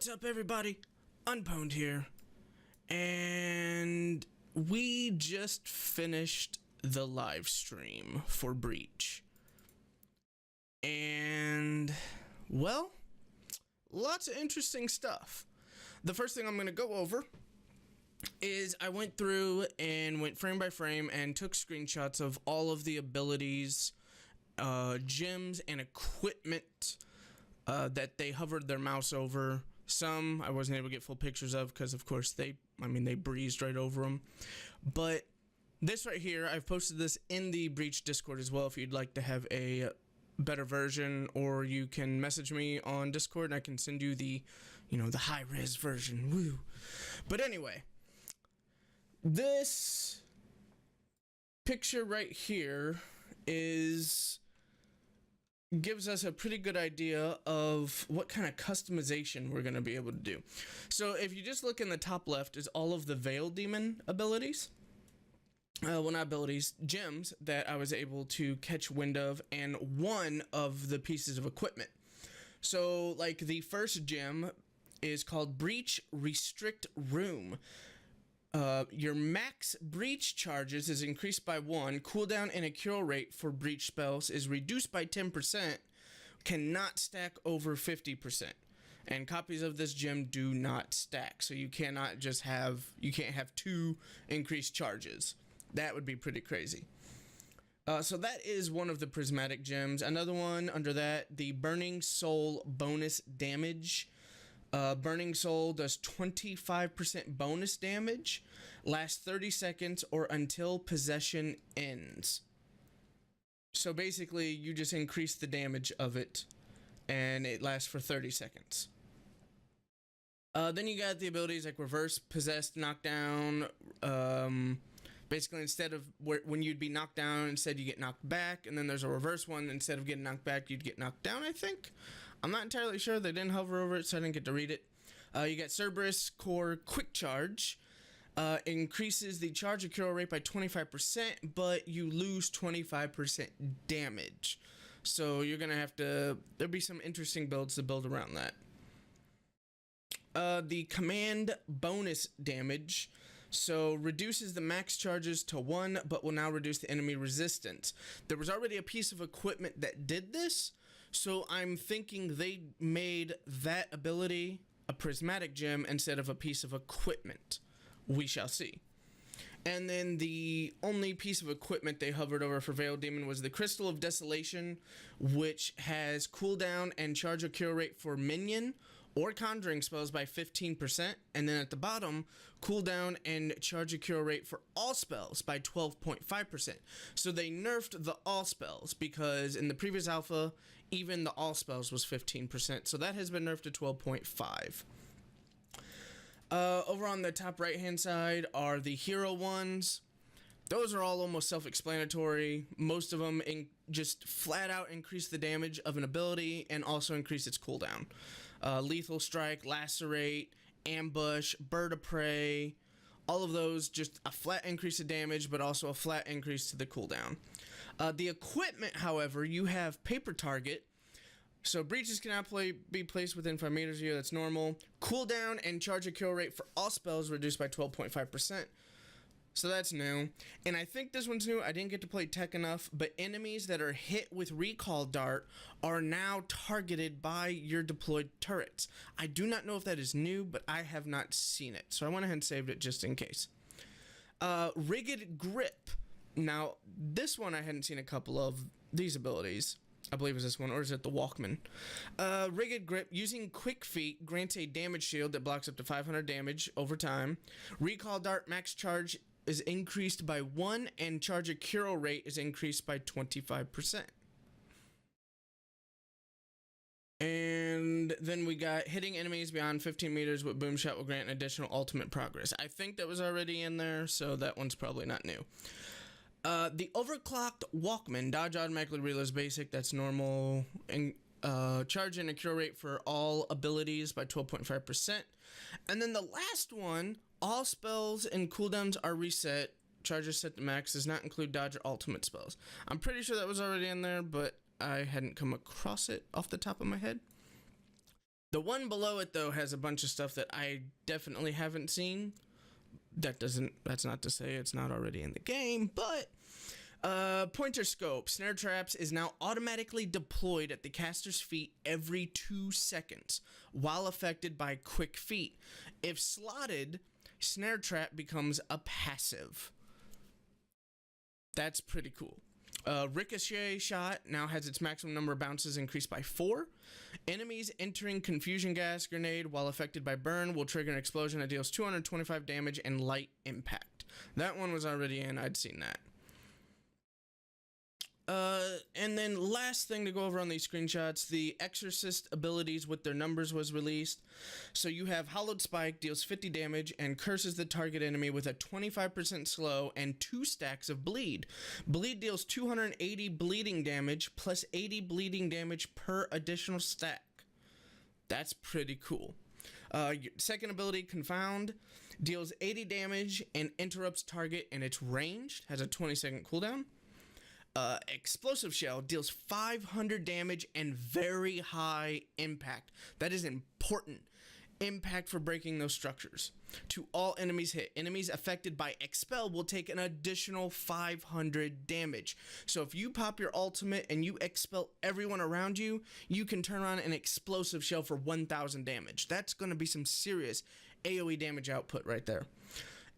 What's up, everybody? Unpwned here, and we just finished the live stream for Breach, and well, lots of interesting stuff. The first thing I'm going to go over is I went through and went frame by frame and took screenshots of all of the abilities, gems, and equipment that they hovered their mouse over. Some I wasn't able to get full pictures of because, of course, they breezed right over them. But this right here, I've posted this in the Breach Discord as well if you'd like to have a better version, or you can message me on Discord and I can send you the, the high-res version. Woo. But anyway, this picture right here gives us a pretty good idea of what kind of customization we're going to be able to do. So if you just look in the top left is all of the Veil Demon abilities. Well, not abilities, gems that I was able to catch wind of, and one of the pieces of equipment. So like the first gem is called Breach Restrict Room. Your max breach charges is increased by 1. Cooldown and accuracy rate for breach spells is reduced by 10%. Cannot stack over 50%. And copies of this gem do not stack. So you cannot just you can't have 2 increased charges. That would be pretty crazy. So that is one of the prismatic gems. Another one under that, the Burning Soul bonus damage. Burning Soul does 25% bonus damage, lasts 30 seconds or until possession ends. So basically, you just increase the damage of it, and it lasts for 30 seconds. Then you got the abilities like Reverse Possessed Knockdown. Basically, instead of when you'd be knocked down, instead you get knocked back, and then there's a reverse one. Instead of getting knocked back, you'd get knocked down, I think. I'm not entirely sure. They didn't hover over it, so I didn't get to read it. You got Cerberus Core Quick Charge. Increases the charge accuracy rate by 25%, but you lose 25% damage. So you're going to have to... There'll be some interesting builds to build around that. The Command Bonus Damage... So, reduces the max charges to 1, but will now reduce the enemy resistance. There was already a piece of equipment that did this, so I'm thinking they made that ability a prismatic gem instead of a piece of equipment. We shall see. And then the only piece of equipment they hovered over for Veil Demon was the Crystal of Desolation, which has cooldown and charge accuracy rate for minion or conjuring spells by 15%, and then at the bottom, cooldown and charge accuracy rate for all spells by 12.5%. So they nerfed the all spells, because in the previous alpha, even the all spells was 15%, so that has been nerfed to 12.5. Over on the top right hand side are the hero ones. Those are all almost self-explanatory. Most of them just flat out increase the damage of an ability and also increase its cooldown. Lethal Strike, Lacerate, Ambush, Bird of Prey, all of those just a flat increase of damage, but also a flat increase to the cooldown. The equipment, however, you have Paper Target. So breaches cannot be placed within 5 meters of you, that's normal. Cooldown and charge accuracy rate for all spells reduced by 12.5%. So that's new. And I think this one's new. I didn't get to play tech enough, but enemies that are hit with Recall Dart are now targeted by your deployed turrets. I do not know if that is new, but I have not seen it. So I went ahead and saved it just in case. Rigged Grip. Now, this one I hadn't seen a couple of these abilities. I believe it's this one, or is it the Walkman? Rigged Grip, using Quick Feet, grants a damage shield that blocks up to 500 damage over time. Recall Dart max charge is increased by 1, and charge accuracy rate is increased by 25%. And then we got hitting enemies beyond 15 meters with Boom Shot will grant an additional ultimate progress. I think that was already in there, so that one's probably not new. The Overclocked Walkman, dodge automatically reloads basic, that's normal, and charge and accuracy rate for all abilities by 12.5%. And then the last one, all spells and cooldowns are reset, charges set to max, does not include dodge or ultimate spells. I'm pretty sure that was already in there, but I hadn't come across it off the top of my head. The one below it, though, has a bunch of stuff that I definitely haven't seen. That's not to say it's not already in the game, but pointer scope. Snare traps is now automatically deployed at the caster's feet every 2 seconds while affected by quick feet. If slotted, snare trap becomes a passive. That's pretty cool. Ricochet shot now has its maximum number of bounces increased by 4. Enemies entering confusion gas grenade while affected by burn will trigger an explosion that deals 225 damage and light impact. That one was already in. I'd seen that. And then last thing to go over on these screenshots, the Exorcist abilities with their numbers was released. So you have Hollowed Spike, deals 50 damage and curses the target enemy with a 25% slow and 2 stacks of bleed. Bleed deals 280 bleeding damage plus 80 bleeding damage per additional stack. That's pretty cool. Second ability, Confound, deals 80 damage and interrupts target in its range, has a 20-second cooldown. Explosive Shell deals 500 damage and very high impact. That is important. Impact for breaking those structures. To all enemies hit. Enemies affected by Expel will take an additional 500 damage. So if you pop your ultimate and you expel everyone around you, you can turn on an Explosive Shell for 1000 damage. That's going to be some serious AoE damage output right there.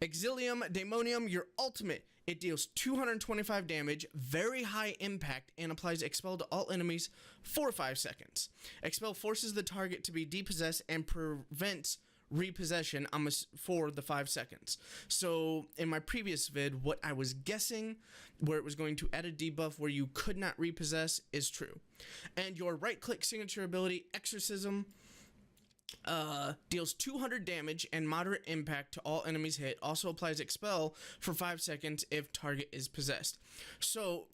Exilium Daemonium, your ultimate. It deals 225 damage, very high impact, and applies Expel to all enemies for 5 seconds. Expel forces the target to be depossessed and prevents repossession for the 5 seconds. So in my previous vid, what I was guessing where it was going to add a debuff where you could not repossess is true. And your right-click signature ability, Exorcism, deals 200 damage and moderate impact to all enemies hit. Also applies Expel for 5 seconds if target is possessed. So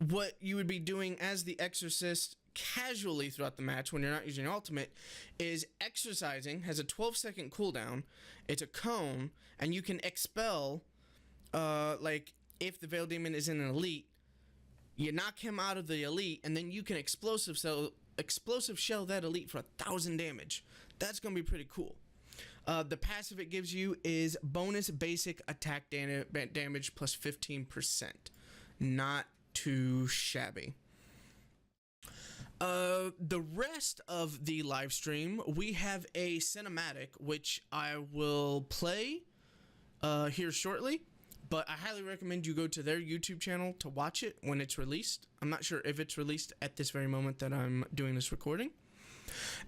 what you would be doing as the Exorcist casually throughout the match when you're not using your ultimate is exercising, has a 12-second cooldown. It's a cone, and you can expel, like if the Veil Demon is in an elite, you knock him out of the elite, and then you can Explosive Shell that elite for 1000 damage. That's going to be pretty cool. The passive it gives you is bonus basic attack damage plus 15%. Not too shabby. The rest of the live stream, we have a cinematic, which I will play here shortly. But I highly recommend you go to their YouTube channel to watch it when it's released. I'm not sure if it's released at this very moment that I'm doing this recording.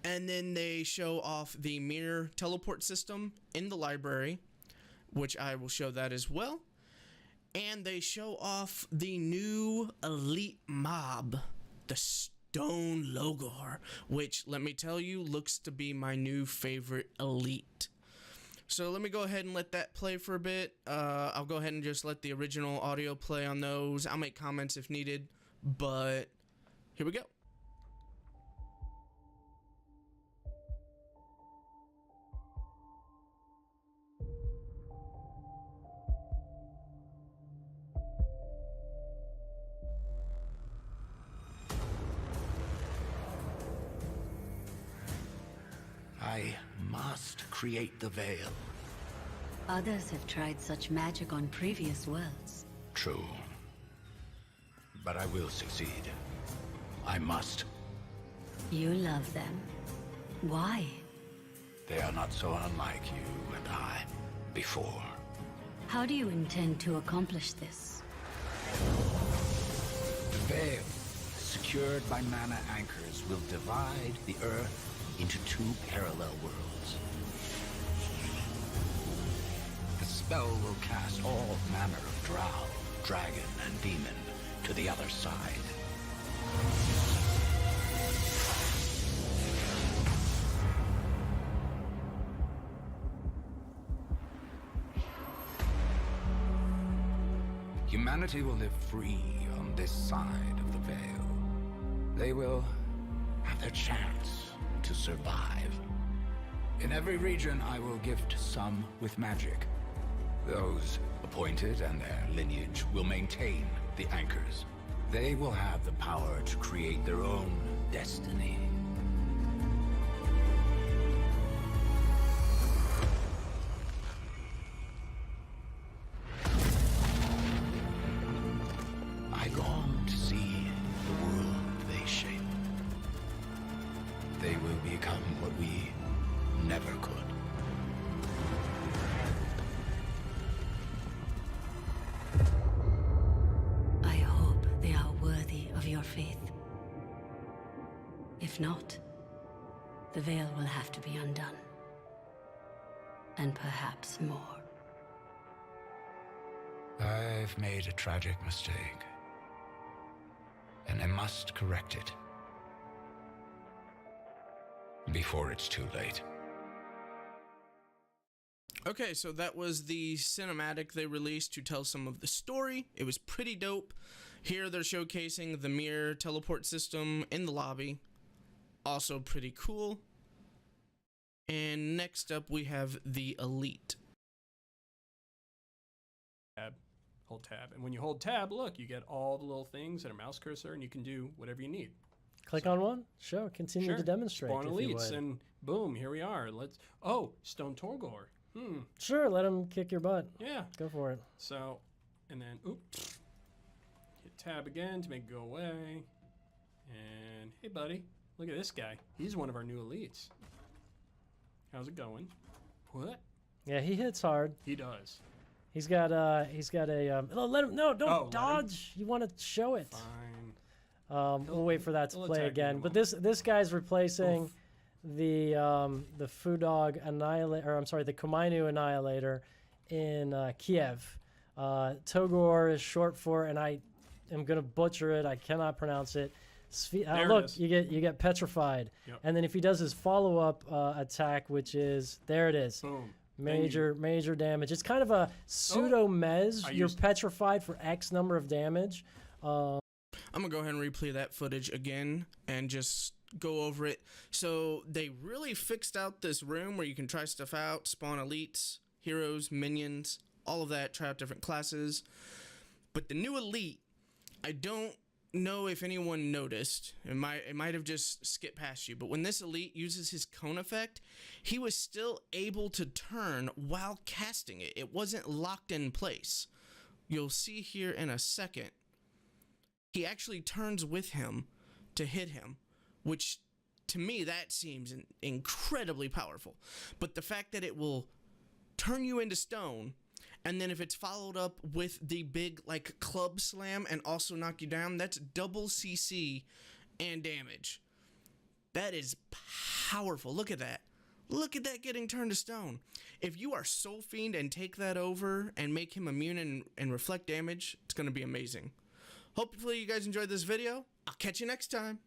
And then they show off the mirror teleport system in the library, which I will show that as well. And they show off the new elite mob, the Stone Logor, which, let me tell you, looks to be my new favorite elite. So let me go ahead and let that play for a bit. I'll go ahead and just let the original audio play on those. I'll make comments if needed, but here we go. I must create the veil. Others have tried such magic on previous worlds. True. But I will succeed. I must. You love them. Why? They are not so unlike you and I before. How do you intend to accomplish this? The veil, secured by mana anchors, will divide the Earth into 2 parallel worlds. The spell will cast all manner of drow, dragon, and demon to the other side. Humanity will live free on this side of the veil. They will have their chance to survive. In every region, I will gift some with magic. Those appointed and their lineage will maintain the anchors. They will have the power to create their own destiny. If not, the veil will have to be undone. And perhaps more. I've made a tragic mistake, and I must correct it before it's too late. Okay, so that was the cinematic they released to tell some of the story. It was pretty dope. Here they're showcasing the mirror teleport system in the lobby. Also pretty cool. And next up we have the Elite. Hold tab. And when you hold tab, look, you get all the little things and a mouse cursor, and you can do whatever you need. Click on one. Sure. Continue to demonstrate. Spawn if you elites, would. and boom, here we are. Stone Torgor. Sure. Let him kick your butt. Yeah. Go for it. So, and then, hit tab again to make it go away. And, hey, buddy, look at this guy. He's one of our new elites. How's it going? What? Yeah, he hits hard. He does. He's got a let him, no, don't let him. dodge. You want to show it. Fine. We'll wait for that to he'll play attack you in again. a But moment. this guy's replacing the Fudog Annihilator, or I'm sorry, the Komainu Annihilator in Kiev. Togor is short for, and I am gonna butcher it. I cannot pronounce it. There it Look, is. you get petrified, Yep. and then if he does his follow-up attack, which is there, it is. Boom. Major damage. It's kind of a pseudo mez. I You're used- petrified for X number of damage. I'm gonna go ahead and replay that footage again and just go over it. So they really fixed out this room where you can try stuff out, spawn elites, heroes, minions, all of that, try out different classes. But the new elite, I don't know if anyone noticed. It might have just skipped past you, but when this elite uses his cone effect, he was still able to turn while casting it. It wasn't locked in place. You'll see here in a second. He actually turns with him to hit him, which to me that seems incredibly powerful. But the fact that it will turn you into stone, and then if it's followed up with the big like club slam and also knock you down, that's double CC and damage. That is powerful. Look at that. Look at that getting turned to stone. If you are Soul Fiend and take that over and make him immune and reflect damage, it's going to be amazing. Hopefully you guys enjoyed this video. I'll catch you next time.